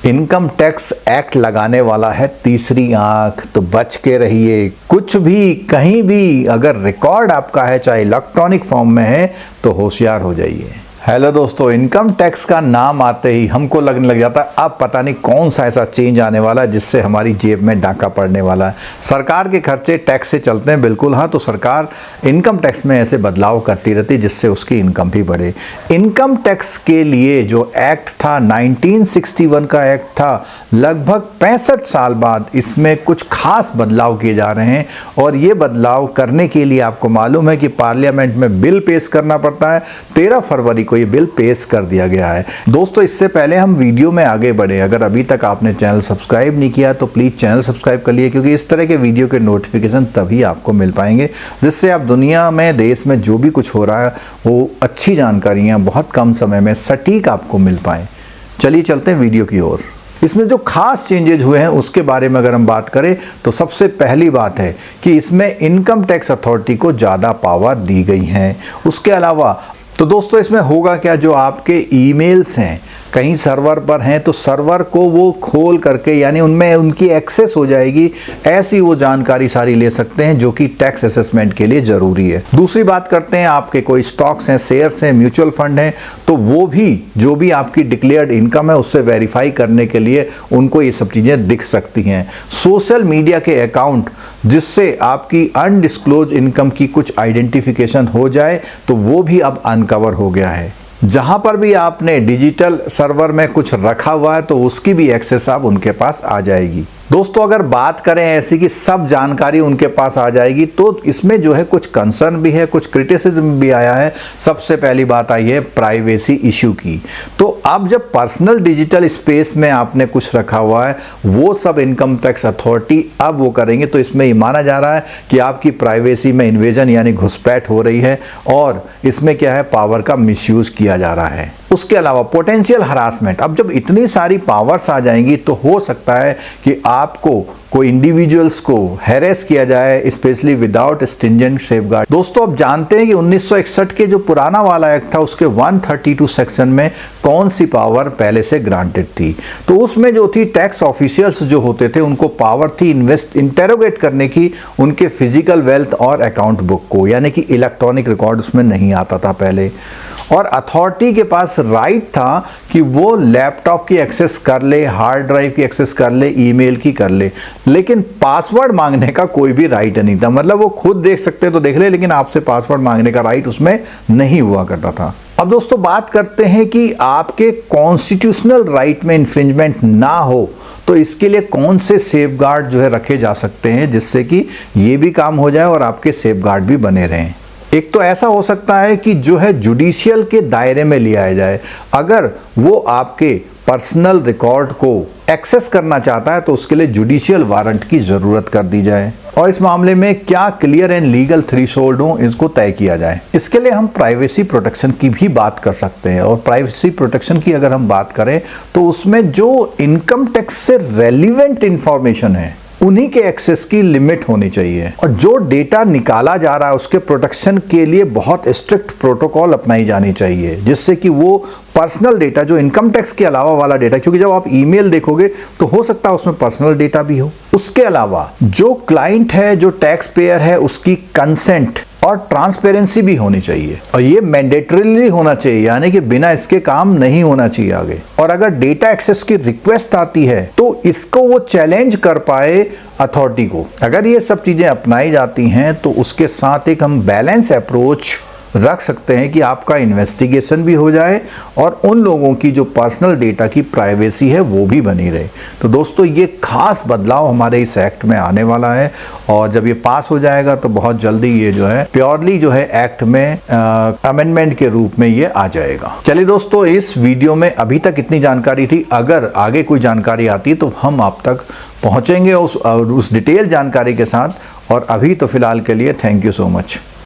Income tax act लगाने वाला है तीसरी आंख, तो बच के रहिए। कुछ भी कहीं भी अगर रिकॉर्ड आपका है, चाहे इलेक्ट्रॉनिक फॉर्म में है, तो होशियार हो जाइए। हेलो दोस्तों, इनकम टैक्स का नाम आते ही हमको लगने लग जाता है अब पता नहीं कौन सा ऐसा चेंज आने वाला है जिससे हमारी जेब में डाका पड़ने वाला है। सरकार के खर्चे टैक्स से चलते हैं, बिल्कुल हाँ, तो सरकार इनकम टैक्स में ऐसे बदलाव करती रहती है जिससे उसकी इनकम भी बढ़े। इनकम टैक्स के लिए जो एक्ट था 1961 का एक्ट था, लगभग 65 साल बाद इसमें कुछ खास बदलाव किए जा रहे हैं। और ये बदलाव करने के लिए आपको मालूम है कि पार्लियामेंट में बिल पेश करना पड़ता है। 13 फरवरी को ये बिल पेश कर दिया गया है। दोस्तों, इससे पहले हम वीडियो में आगे बढ़े, अगर अभी तक आपने चैनल सब्सक्राइब नहीं किया तो प्लीज़ चैनल सब्सक्राइब कर लिए, क्योंकि इस तरह के वीडियो के नोटिफिकेशन तभी आपको मिल पाएंगे जिससे आप दुनिया में, देश में जो भी कुछ हो रहा है वो अच्छी जानकारियाँ बहुत कम समय में सटीक आपको मिल पाएँ। चलिए चलते हैं वीडियो की ओर। इसमें जो खास चेंजेज हुए हैं उसके बारे में अगर हम बात करें तो सबसे पहली बात है कि इसमें इनकम टैक्स अथॉरिटी को ज़्यादा पावर दी गई हैं। उसके अलावा तो दोस्तों इसमें होगा क्या, जो आपके ईमेल्स हैं कहीं सर्वर पर हैं तो सर्वर को वो खोल करके, यानी उनमें उनकी एक्सेस हो जाएगी, ऐसी वो जानकारी सारी ले सकते हैं जो कि टैक्स असेसमेंट के लिए ज़रूरी है। दूसरी बात करते हैं, आपके कोई स्टॉक्स हैं, शेयर्स हैं, म्यूचुअल फंड हैं, तो वो भी जो भी आपकी डिक्लेयर्ड इनकम है उससे वेरीफाई करने के लिए उनको ये सब चीज़ें दिख सकती हैं। सोशल मीडिया के अकाउंट जिससे आपकी अनडिस्क्लोज इनकम की कुछ आइडेंटिफिकेशन हो जाए तो वो भी अब अनकवर हो गया है। जहां पर भी आपने डिजिटल सर्वर में कुछ रखा हुआ है तो उसकी भी एक्सेस अब उनके पास आ जाएगी। दोस्तों, अगर बात करें ऐसी कि सब जानकारी उनके पास आ जाएगी तो इसमें जो है कुछ कंसर्न भी है, कुछ क्रिटिसिज्म भी आया है। सबसे पहली बात आई है प्राइवेसी इश्यू की। तो अब जब पर्सनल डिजिटल स्पेस में आपने कुछ रखा हुआ है वो सब इनकम टैक्स अथॉरिटी अब वो करेंगे, तो इसमें ये माना जा रहा है कि आपकी प्राइवेसी में इन्वेजन यानी घुसपैठ हो रही है और इसमें क्या है, पावर का मिसयूज किया जा रहा है। उसके अलावा पोटेंशियल हरासमेंट, अब जब इतनी सारी पावर्स आ जाएंगी तो हो सकता है कि आपको कोई इंडिविजुअल्स को हैरेस किया जाए, स्पेशली विदाउट स्ट्रिंजेंट सेफगार्ड। दोस्तों, अब जानते हैं कि 1961 के जो पुराना वाला एक्ट था उसके 132 सेक्शन में कौन सी पावर पहले से ग्रांटेड थी। तो उसमें जो थी टैक्स ऑफिशियल्स जो होते थे उनको पावर थी इंटेरोगेट करने की उनके फिजिकल वेल्थ और अकाउंट बुक को, यानी कि इलेक्ट्रॉनिक रिकॉर्ड उसमें नहीं आता था पहले। और अथॉरिटी के पास राइट था कि वो लैपटॉप की एक्सेस कर ले, हार्ड ड्राइव की एक्सेस कर ले, ईमेल की कर ले, लेकिन पासवर्ड मांगने का कोई भी राइट नहीं था। मतलब वो खुद देख सकते तो देख ले, लेकिन आपसे पासवर्ड मांगने का राइट उसमें नहीं हुआ करता था। अब दोस्तों बात करते हैं कि आपके कॉन्स्टिट्यूशनल राइट में इन्फ्रिंजमेंट ना हो तो इसके लिए कौन से सेफगार्ड जो है रखे जा सकते हैं जिससे कि ये भी काम हो जाए और आपके सेफगार्ड भी बने रहें। एक तो ऐसा हो सकता है कि जो है जुडिशियल के दायरे में लिया जाए। अगर वो आपके पर्सनल रिकॉर्ड को एक्सेस करना चाहता है तो उसके लिए जुडिशियल वारंट की ज़रूरत कर दी जाए और इस मामले में क्या क्लियर एंड लीगल थ्रेशोल्ड हो इसको तय किया जाए। इसके लिए हम प्राइवेसी प्रोटेक्शन की भी बात कर सकते हैं। और प्राइवेसी प्रोटेक्शन की अगर हम बात करें तो उसमें जो इनकम टैक्स से रेलिवेंट इंफॉर्मेशन है उन्हीं के एक्सेस की लिमिट होनी चाहिए। और जो डेटा निकाला जा रहा है उसके प्रोटेक्शन के लिए बहुत स्ट्रिक्ट प्रोटोकॉल अपनाई जानी चाहिए, जिससे कि वो पर्सनल डेटा, जो इनकम टैक्स के अलावा वाला डेटा, क्योंकि जब आप ईमेल देखोगे तो हो सकता है उसमें पर्सनल डेटा भी हो। उसके अलावा जो क्लाइंट है, जो टैक्स पेयर है, उसकी कंसेंट और ट्रांसपेरेंसी भी होनी चाहिए और ये मैंडेटरीली होना चाहिए, यानी कि बिना इसके काम नहीं होना चाहिए आगे। और अगर डेटा एक्सेस की रिक्वेस्ट आती है तो इसको वो चैलेंज कर पाए अथॉरिटी को। अगर ये सब चीजें अपनाई जाती हैं तो उसके साथ एक हम बैलेंस अप्रोच रख सकते हैं कि आपका इन्वेस्टिगेशन भी हो जाए और उन लोगों की जो पर्सनल डेटा की प्राइवेसी है वो भी बनी रहे। तो दोस्तों, ये खास बदलाव हमारे इस एक्ट में आने वाला है और जब ये पास हो जाएगा तो बहुत जल्दी ये जो है प्योरली जो है एक्ट में अमेंडमेंट के रूप में ये आ जाएगा। चलिए दोस्तों, इस वीडियो में अभी तक इतनी जानकारी थी। अगर आगे कोई जानकारी आती है तो हम आप तक पहुंचेंगे उस डिटेल जानकारी के साथ। और अभी तो फिलहाल के लिए थैंक यू सो मच।